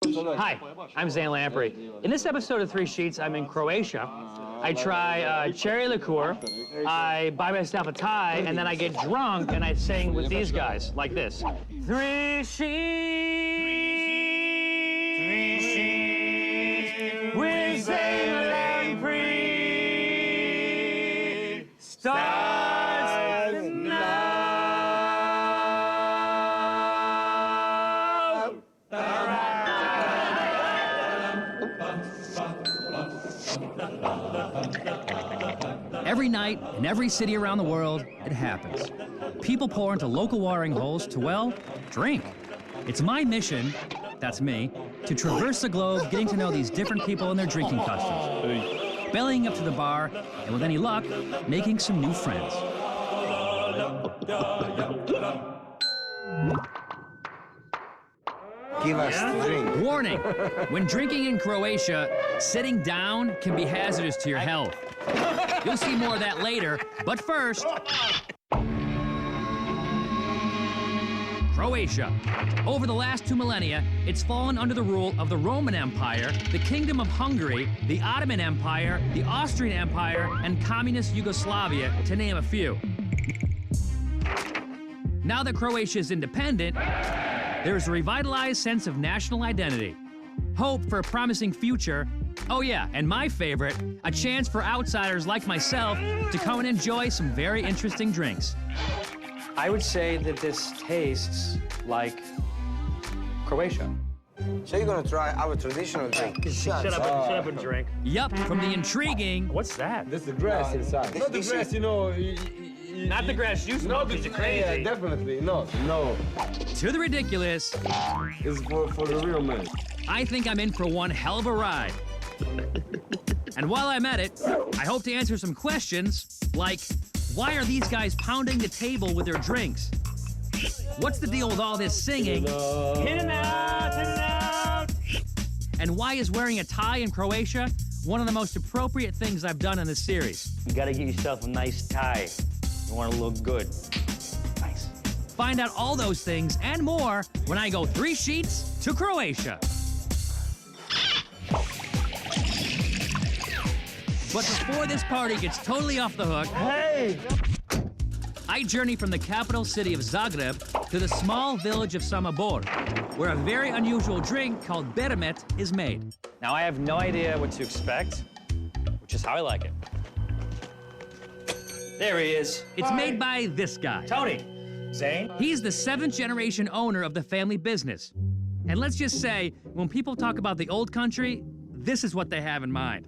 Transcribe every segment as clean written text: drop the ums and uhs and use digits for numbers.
Hi, I'm Zane Lamprey. In this episode of Three Sheets, I'm in Croatia. I try cherry liqueur, I buy myself a tie, and then I get drunk and I sing with these guys, like this. Three sheets with Zane Lamprey starts now. Every night, in every city around the world, it happens. People pour into local watering holes to, well, drink. It's my mission, that's me, to traverse the globe, getting to know these different people and their drinking customs. Bellying up to the bar, and with any luck, making some new friends. Give us the drink. Warning, when drinking in Croatia, sitting down can be hazardous to your health. You'll see more of that later, but first... Croatia. Over the last 2 millennia, it's fallen under the rule of the Roman Empire, the Kingdom of Hungary, the Ottoman Empire, the Austrian Empire, and Communist Yugoslavia, to name a few. Now that Croatia is independent, there's a revitalized sense of national identity, hope for a promising future. Oh yeah, and my favorite, a chance for outsiders like myself to come and enjoy some very interesting drinks. I would say that this tastes like Croatia. So you're gonna try our traditional drink? Shut up and drink. Yup, from the intriguing... What's that? That's the grass inside. Not the grass, you know. Not the grass you smoke, it's crazy. Yeah, definitely. No. To the ridiculous. It's for the real man. I think I'm in for one hell of a ride. And while I'm at it, I hope to answer some questions, like, why are these guys pounding the table with their drinks? What's the deal with all this singing? In and out, in and out. And why is wearing a tie in Croatia one of the most appropriate things I've done in this series? You gotta get yourself a nice tie. You wanna look good. Nice. Find out all those things and more when I go 3 sheets to Croatia. But before this party gets totally off the hook, Hey! I journey from the capital city of Zagreb to the small village of Samobor, where a very unusual drink called beremet is made. Now I have no idea what to expect, which is how I like it. There he is. It's made by this guy. Tony. Zane? He's the 7th generation owner of the family business. And let's just say, when people talk about the old country, this is what they have in mind.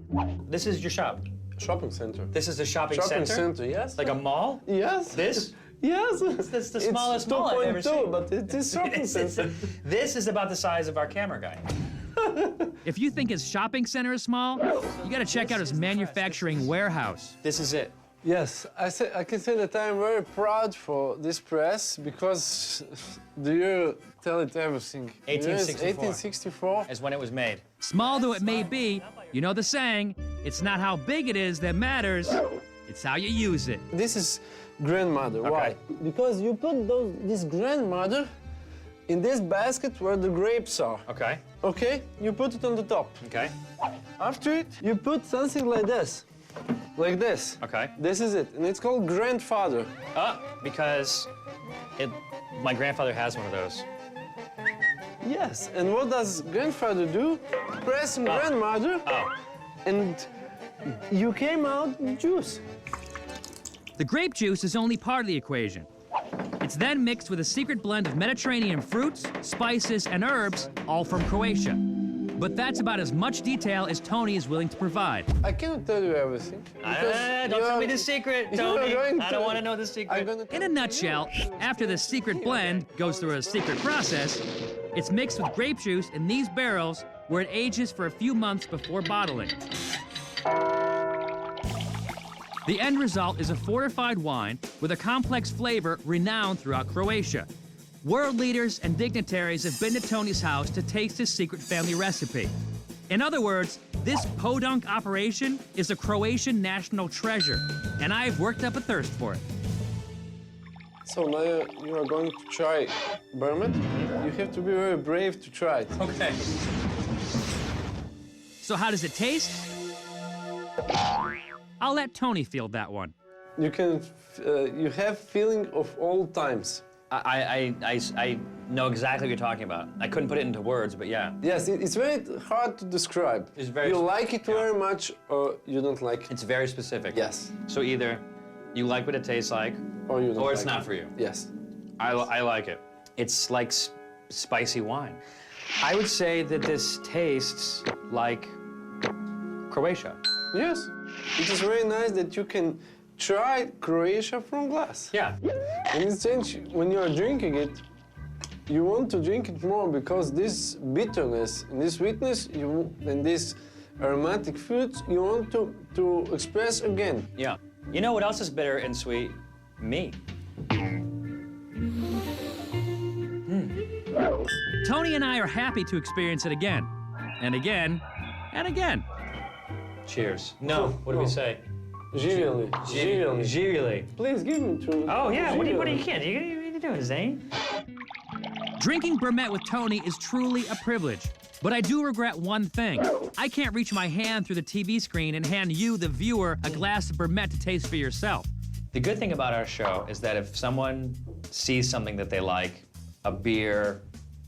This is your shop. Shopping center. This is the shopping Shopping center? center, yes. Like a mall? Yes. This? Yes. That's the smallest mall I've ever seen. But it is shopping center. This is about the size of our camera guy. If you think his shopping center is small, you gotta check out his manufacturing warehouse. This is it. Yes, I can say that I'm very proud for this press because do you tell it everything? 1864. 1864. Is when it was made. Small though it may be, you know the saying, it's not how big it is that matters, it's how you use it. This is grandmother. Okay. Why? Because you put this grandmother in this basket where the grapes are. Okay. Okay? You put it on the top. Okay. After it, you put something like this. Like this. Okay. This is it. And it's called grandfather. Because my grandfather has one of those. Yes. And what does grandfather do? Press grandmother. And you came out juice. The grape juice is only part of the equation. It's then mixed with a secret blend of Mediterranean fruits, spices, and herbs, all from Croatia. But that's about as much detail as Tony is willing to provide. I cannot tell you everything. Don't tell me the secret, Tony. I don't want to know the secret. In a nutshell, after the secret blend goes through a secret process, it's mixed with grape juice in these barrels where it ages for a few months before bottling. The end result is a fortified wine with a complex flavor renowned throughout Croatia. World leaders and dignitaries have been to Tony's house to taste his secret family recipe. In other words, this podunk operation is a Croatian national treasure, and I've worked up a thirst for it. So now you are going to try Burmet. You have to be very brave to try it. Okay. So how does it taste? I'll let Tony field that one. You can, you have feeling of all times. I know exactly what you're talking about. I couldn't put it into words, but yeah. Yes, it's very hard to describe. It's very you like it very much or you don't like it. It's very specific. Yes. So either you like what it tastes like, Or you don't or it's like not it. for you. Yes. I like it. It's like spicy wine. I would say that this tastes like Croatia. Yes. It is very nice that you can try Croatia from glass. Yeah. And it's strange, when you are drinking it, you want to drink it more because this bitterness and this sweetness and this aromatic fruits you want to express again. Yeah. You know what else is bitter and sweet? Me. Tony and I are happy to experience it again, and again, and again. Cheers. No, what do we say? Živjeli. Živjeli. Živjeli. Please give me to. Oh, yeah, what are you Živjeli. kidding? What are you doing, Zane? Drinking Burmet with Tony is truly a privilege, but I do regret one thing. I can't reach my hand through the TV screen and hand you, the viewer, a glass of Burmet to taste for yourself. The good thing about our show is that if someone sees something that they like, a beer,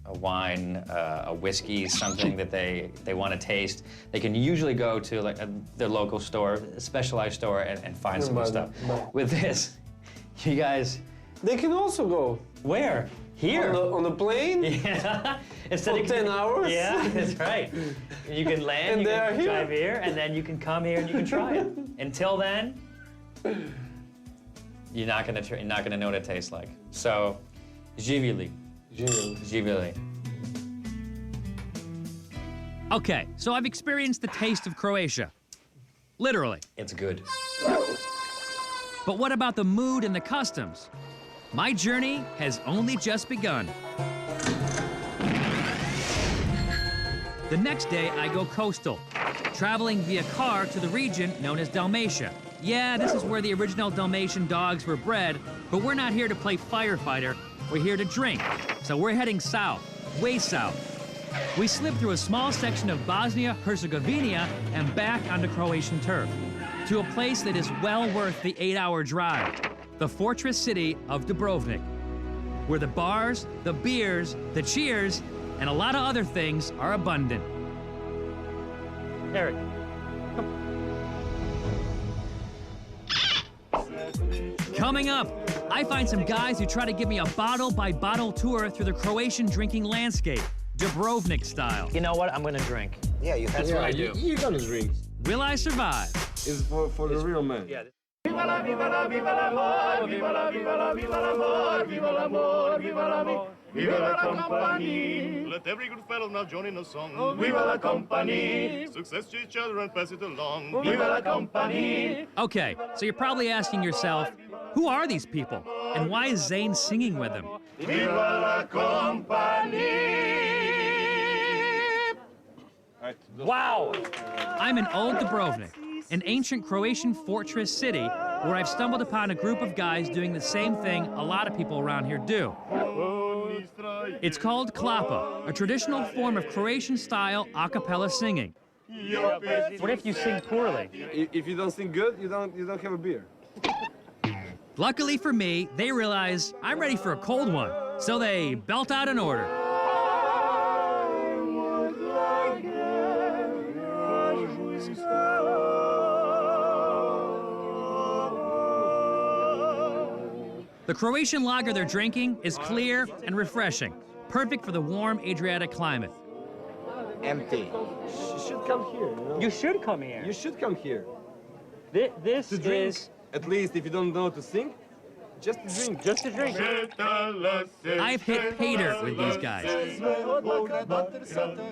a wine, a whiskey, something that they want to taste, they can usually go to like their local store, a specialized store, and find some of the stuff. With this, you guys... They can also go. Where? Here. On the plane? Yeah. Instead For 10 hours? Yeah, that's right. You can land, And you they can are here. drive here, and then you can come here and you can try it. Until then, you're not gonna know what it tastes like. So, živjeli. Živjeli. Okay, so I've experienced the taste of Croatia. Literally. It's good. But what about the mood and the customs? My journey has only just begun. The next day, I go coastal, traveling via car to the region known as Dalmatia. Yeah, this is where the original Dalmatian dogs were bred, but we're not here to play firefighter, we're here to drink. So we're heading south, way south. We slip through a small section of Bosnia-Herzegovina and back onto Croatian turf, to a place that is well worth the 8-hour drive, the fortress city of Dubrovnik, where the bars, the beers, the cheers, and a lot of other things are abundant. Eric. Coming up, I find some guys who try to give me a bottle-by-bottle tour through the Croatian drinking landscape, Dubrovnik style. You know what? I'm gonna drink. Yeah, you have That's to. what I do. You're gonna drink. Will I survive? It's for the real man. Yeah. Viva la, viva la, viva l'amor, viva la, viva la, viva l'amor, viva l'amor, viva l'amor, viva la company. Let every good fellow now join in a song. Viva la company. Success to each other and pass it along. Viva la company. Okay, so you're probably asking yourself, who are these people? And why is Zane singing with them? Viva la company. Wow! I'm in Old Dubrovnik, an ancient Croatian fortress city where I've stumbled upon a group of guys doing the same thing a lot of people around here do. It's called klapa, a traditional form of Croatian-style a cappella singing. What if you sing poorly? If you don't sing good, you don't have a beer. Luckily for me, they realize I'm ready for a cold one, so they belt out an order. The Croatian lager they're drinking is clear and refreshing, perfect for the warm Adriatic climate. Empty. You should come here, you know? You should come here. You should come here. This To drink. is At least if you don't know to sing, just to drink. just a drink. I've hit pay dirt with these guys.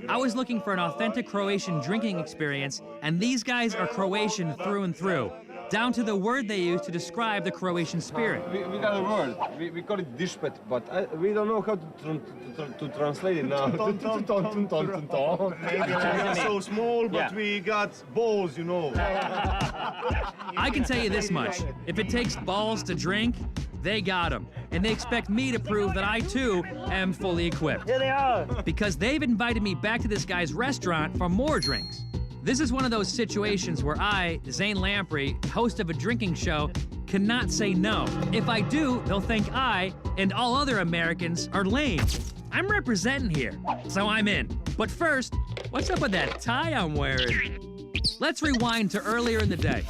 I was looking for an authentic Croatian drinking experience, and these guys are Croatian through and through. down to the word they use to describe the Croatian spirit. We got a word. We call it dishpet, but we don't know how to translate it now. Maybe we are so small, but Yeah. we got balls, you know. I can tell you this much. If it takes balls to drink, they got them. And they expect me to prove that I, too, am fully equipped. Here they are. Because they've invited me back to this guy's restaurant for more drinks. This is one of those situations where I, Zane Lamprey, host of a drinking show, cannot say no. If I do, they'll think I and all other Americans are lame. I'm representing here, so I'm in. But first, what's up with that tie I'm wearing? Let's rewind to earlier in the day.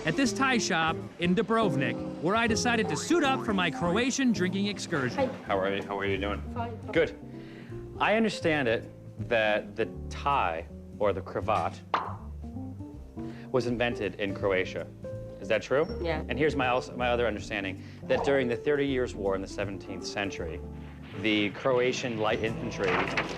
At this tie shop in Dubrovnik, where I decided to suit up for my Croatian drinking excursion. How are you doing? Good. I understand it that the tie, or the cravat, was invented in Croatia. Is that true? Yeah. And here's my other understanding, that during the 30 Years' War in the 17th century, the Croatian light infantry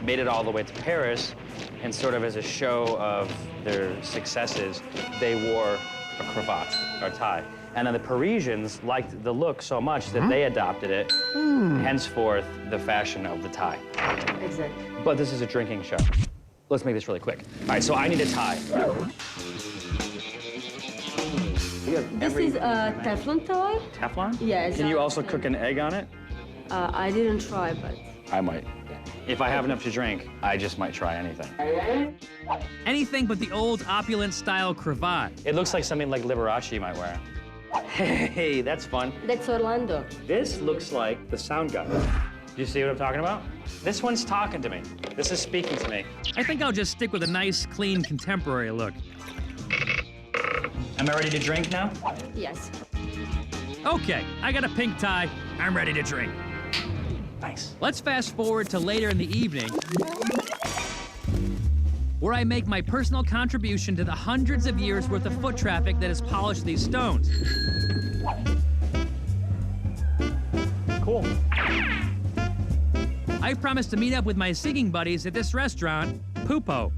made it all the way to Paris, and sort of as a show of their successes, they wore a cravat, or tie. And then the Parisians liked the look so much that they adopted it, henceforth the fashion of the tie. Exactly. But this is a drinking show. Let's make this really quick. All right, so I need a tie. This is a Teflon tie. Teflon? Yeah, Can you exactly. also cook an egg on it? I didn't try, but I might. If I have enough to drink, I just might try anything. Anything but the old opulent-style cravat. It looks like something like Liberace might wear. Hey, that's fun. that's Orlando. This looks like the sound guy. Do you see what I'm talking about? This one's talking to me. This is speaking to me. I think I'll just stick with a nice, clean, contemporary look. Am I ready to drink now? Yes. Okay, I got a pink tie. I'm ready to drink. Nice. Let's fast forward to later in the evening, where I make my personal contribution to the hundreds of years worth of foot traffic that has polished these stones. Cool. I promised to meet up with my singing buddies at this restaurant, Pupo.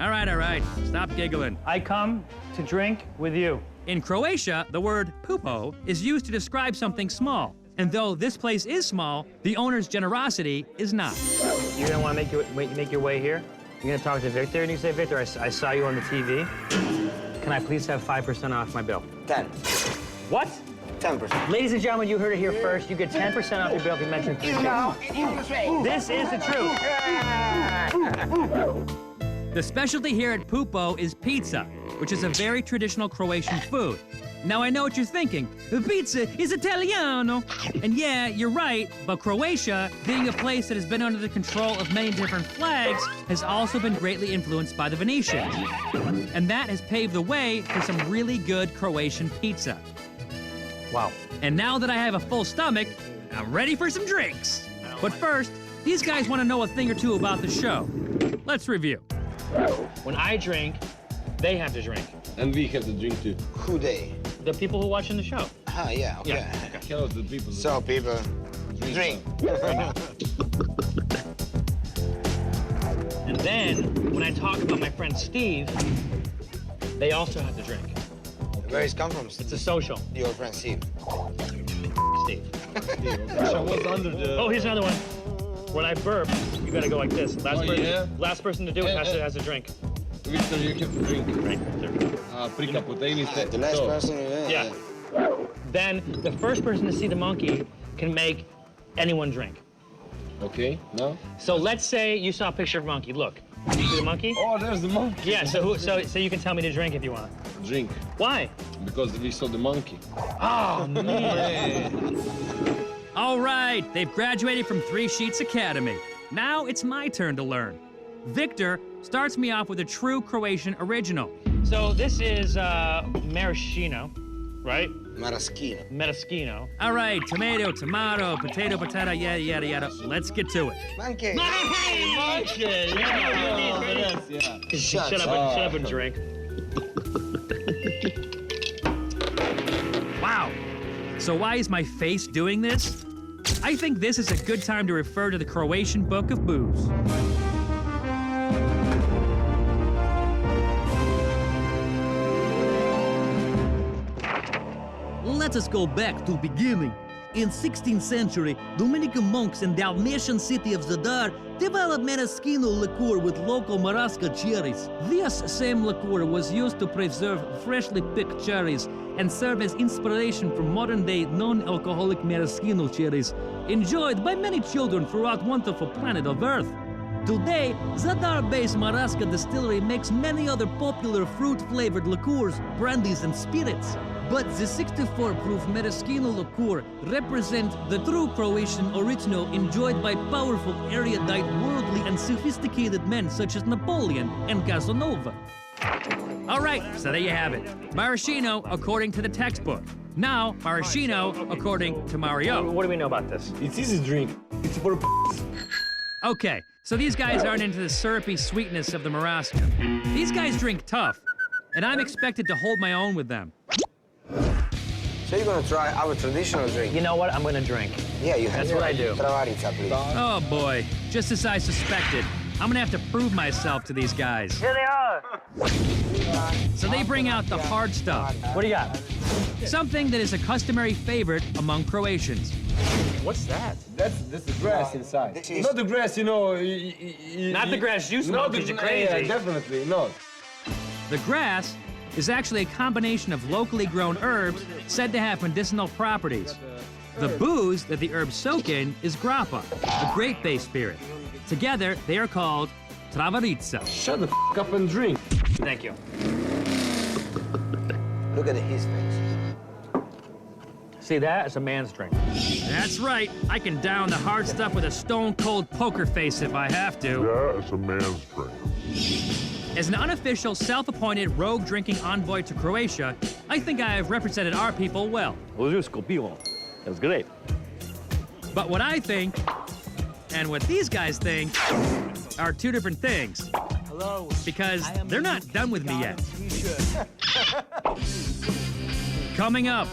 All right, stop giggling. I come to drink with you. In Croatia, the word pupo is used to describe something small. And though this place is small, the owner's generosity is not. You're gonna want to make your way here. You're gonna talk to Victor, and you say, Victor, I saw you on the TV. Can I please have 5% off my bill? 10. What? 10%. Ladies and gentlemen, you heard it here first. You get 10% off your bill if you mention 3 things. This is the truth. The specialty here at Pupo is pizza, which is a very traditional Croatian food. Now, I know what you're thinking. Pizza is Italiano. And yeah, you're right, but Croatia, being a place that has been under the control of many different flags, has also been greatly influenced by the Venetians. And that has paved the way for some really good Croatian pizza. Wow. And now that I have a full stomach, I'm ready for some drinks. But first, these guys want to know a thing or two about the show. Let's review. When I drink, they have to drink. And we have to drink too. Who they? The people who are watching the show. Ah, yeah, okay. Yeah. Tell us the people. So, people, drink. And then, when I talk about my friend Steve, they also have to drink. Where is come from? It's a social. Your friend Steve. Steve. Russia was under the... Oh, here's another one. When I burp, you gotta go like this. yeah? Last person to do it has to drink. Victor, you have to drink. Right, Victor. Prika potejni ste. The last person, Yeah. Then the first person to see the monkey can make anyone drink. Okay, now? So let's say you saw a picture of a monkey. Look. You see the monkey? Oh, there's the monkey. Yeah, so you can tell me to drink if you want. Drink, Why? because we saw the monkey. Oh, man. All right, they've graduated from 3 Sheets Academy. Now it's my turn to learn. Victor starts me off with a true Croatian original. So this is maraschino, right? Maraschino. Maraschino. All right, tomato, potato, patata, yada, yada. Let's get to it. Monkey. Shut up and drink. Wow. So why is my face doing this? I think this is a good time to refer to the Croatian Book of Booze. let us go back to beginning. In 16th century, Dominican monks in Dalmatian city of Zadar developed maraschino liqueur with local marasca cherries. This same liqueur was used to preserve freshly picked cherries and serve as inspiration for modern-day non-alcoholic maraschino cherries, enjoyed by many children throughout wonderful planet of Earth. Today, Zadar-based Marasca distillery makes many other popular fruit-flavored liqueurs, brandies, and spirits. But the 64-proof maraschino liqueur represents the true Croatian original enjoyed by powerful, erudite, worldly, and sophisticated men such as Napoleon and Casanova. All right, so there you have it. Maraschino according to the textbook. Now, maraschino according to Mario. What do we know about this? It's easy to drink. It's for Okay, so these guys aren't into the syrupy sweetness of the marasca. These guys drink tough, and I'm expected to hold my own with them. So you're gonna try our traditional drink? You know what? I'm gonna drink. Yeah, you have That's what I do. Travarica, please. Oh boy, just as I suspected. I'm gonna have to prove myself to these guys. Here they are. So they bring out the hard stuff, What do you got? something that is a customary favorite among Croatians. What's that? That's the grass inside. This is- Not the grass, you know. Not the grass you smoke, because you're crazy. Yeah, definitely not. The grass is actually a combination of locally grown herbs said to have medicinal properties. The booze that the herbs soak in is grappa, a grape-based spirit. Together, they are called travarica. Shut the f up and drink. Thank you. Look at his face. See that? It's a man's drink. That's right, I can down the hard stuff with a stone-cold poker face if I have to. Yeah, it's a man's drink. As an unofficial, self-appointed rogue drinking envoy to Croatia, I think I have represented our people well. It was great. But what I think, and what these guys think, are two different things. Hello. Because they're not done with me yet. Coming up,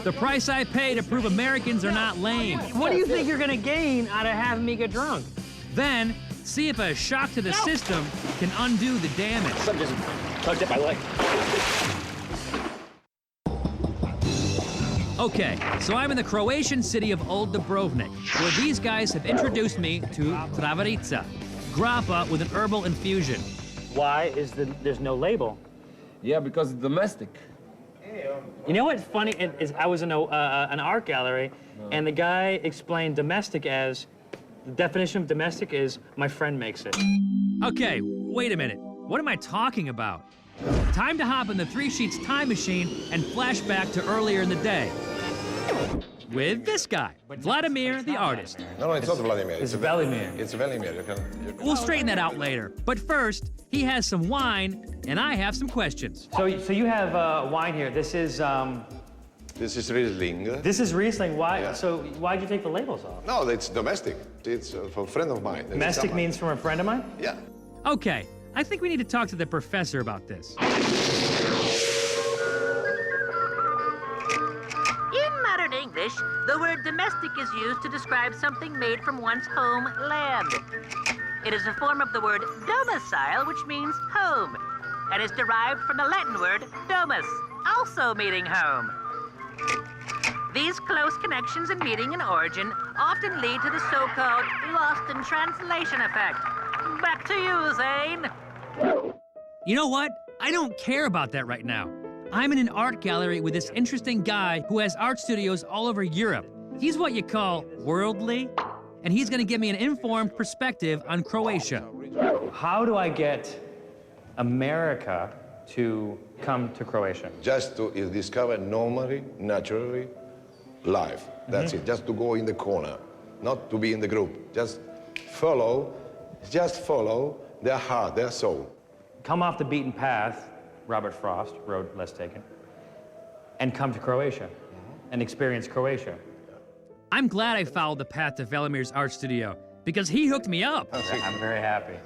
the price I pay to prove Americans are not lame. What do you think you're gonna gain out of having me get drunk? Then, see if a shock to the system can undo the damage. I'm just tugged at my leg. Okay, so I'm in the Croatian city of Old Dubrovnik, where these guys have introduced me to travarica, grappa with an herbal infusion. Why is there's no label? Yeah, because it's domestic. You know what's funny is I was in an art gallery, and the guy explained domestic as, the definition of domestic is my friend makes it. Okay, wait a minute. What am I talking about? Time to hop in the Three Sheets time machine and flash back to earlier in the day. With this guy, Vladimir the artist. No, it's not Vladimir. It's Velimir. It's Velimir. We'll straighten that out later. But first, he has some wine, and I have some questions. So you have wine here. This is Riesling. This is Riesling. Why? Yeah. So why'd you take the labels off? No, it's domestic. It's from a friend of mine. Domestic means from a friend of mine? Yeah. Okay, I think we need to talk to the professor about this. In modern English, the word domestic is used to describe something made from one's home land. It is a form of the word domicile, which means home, and is derived from the Latin word domus, also meaning home. These close connections in meaning and origin often lead to the so-called lost in translation effect. Back to you, Zane. You know what? I don't care about that right now. I'm in an art gallery with this interesting guy who has art studios all over Europe. He's what you call worldly, and he's gonna give me an informed perspective on Croatia. How do I get America to come to Croatia? Just to discover normally, naturally, life. That's it. Just to go in the corner, not to be in the group. Just follow their heart, their soul. Come off the beaten path, Robert Frost, road less taken, and come to Croatia and experience Croatia. I'm glad I followed the path to Velimir's art studio because he hooked me up. I'm very happy.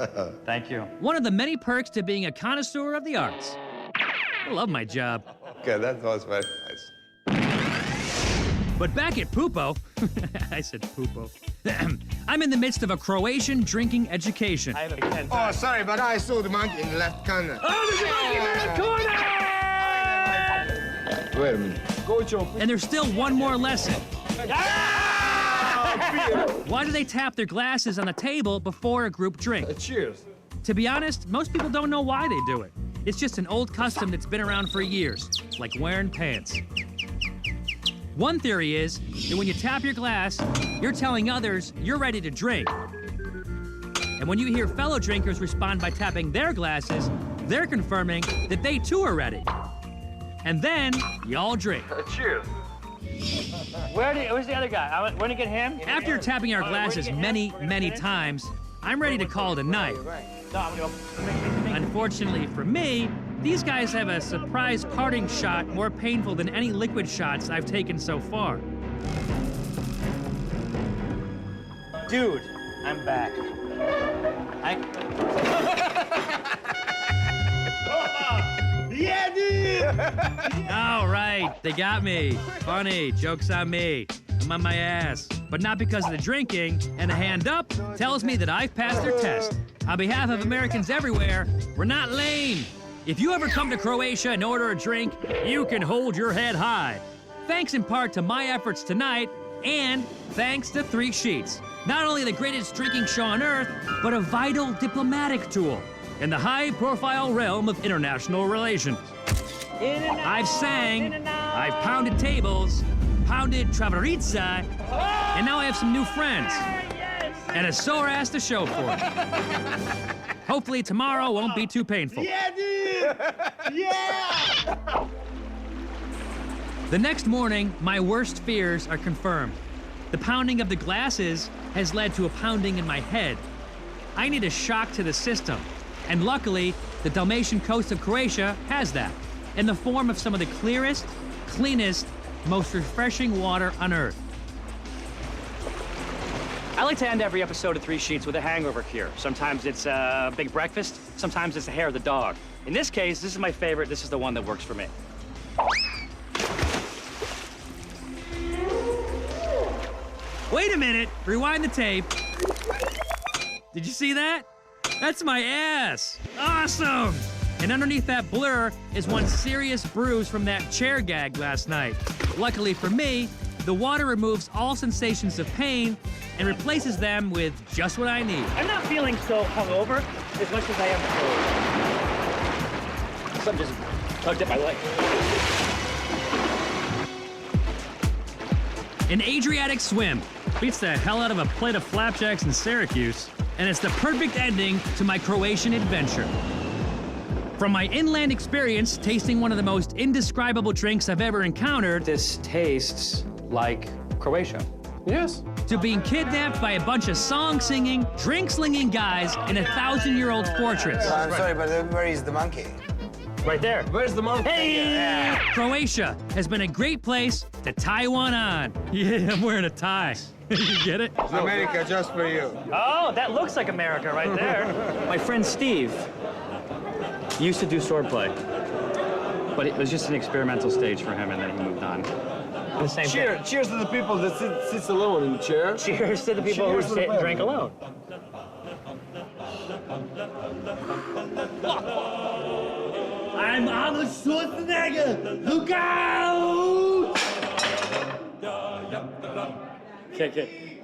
Thank you. One of the many perks to being a connoisseur of the arts. I love my job. Okay, that was very nice. But back at Pupo, I said Pupo, I'm in the midst of a Croatian drinking education. I have a 10 Oh, sorry, but I saw the monkey in the left corner. Oh, there's a monkey in the left corner! Wait a minute. And there's still one more lesson. Why do they tap their glasses on the table before a group drink? Cheers. To be honest, most people don't know why they do it. It's just an old custom that's been around for years, like wearing pants. One theory is that when you tap your glass, you're telling others you're ready to drink. And when you hear fellow drinkers respond by tapping their glasses, they're confirming that they too are ready. And then you all drink. Cheers. Where's the other guy? I want to get him. After tapping our glasses many times, I'm ready to call it a night. No, I'm gonna go. Unfortunately for me, these guys have a surprise parting shot more painful than any liquid shots I've taken so far. Dude, I'm back. Yeah, dude! All right, they got me. Funny, joke's on me. I'm on my ass. But not because of the drinking, and a hand up tells me that I've passed their test. On behalf of Americans everywhere, we're not lame. If you ever come to Croatia and order a drink, you can hold your head high. Thanks in part to my efforts tonight, and thanks to 3 Sheets. Not only the greatest drinking show on earth, but a vital diplomatic tool in the high-profile realm of international relations. I've sang, I've pounded tables, pounded travarica, and now I have some new friends. And a sore ass to show for it. Hopefully tomorrow won't be too painful. Yeah, dude! Yeah! The next morning, my worst fears are confirmed. The pounding of the glasses has led to a pounding in my head. I need a shock to the system. And luckily, the Dalmatian coast of Croatia has that, in the form of some of the clearest, cleanest, most refreshing water on Earth. I like to end every episode of 3 Sheets with a hangover cure. Sometimes it's a big breakfast, sometimes it's the hair of the dog. In this case, this is my favorite. This is the one that works for me. Wait a minute, rewind the tape. Did you see that? That's my ass. Awesome. And underneath that blur is one serious bruise from that chair gag last night. Luckily for me, the water removes all sensations of pain and replaces them with just what I need. I'm not feeling so hungover as much as I am before. So I'm just tugged at my leg. An Adriatic swim beats the hell out of a plate of flapjacks in Syracuse, and it's the perfect ending to my Croatian adventure. From my inland experience tasting one of the most indescribable drinks I've ever encountered, This tastes like Croatia. Yes. to being kidnapped by a bunch of song-singing, drink-slinging guys in a 1,000-year-old fortress. I'm sorry, but where is the monkey? Right there. Where's the monkey? Hey! Croatia has been a great place to tie one on. Yeah, I'm wearing a tie. You get it? America just for you. Oh, that looks like America right there. My friend Steve used to do swordplay, but it was just an experimental stage for him, and then he moved on. The same thing. Cheers to the people that sits alone in the chair. Cheers to the people who sit and drink alone. I'm Arnold Schwarzenegger! Look out! Okay.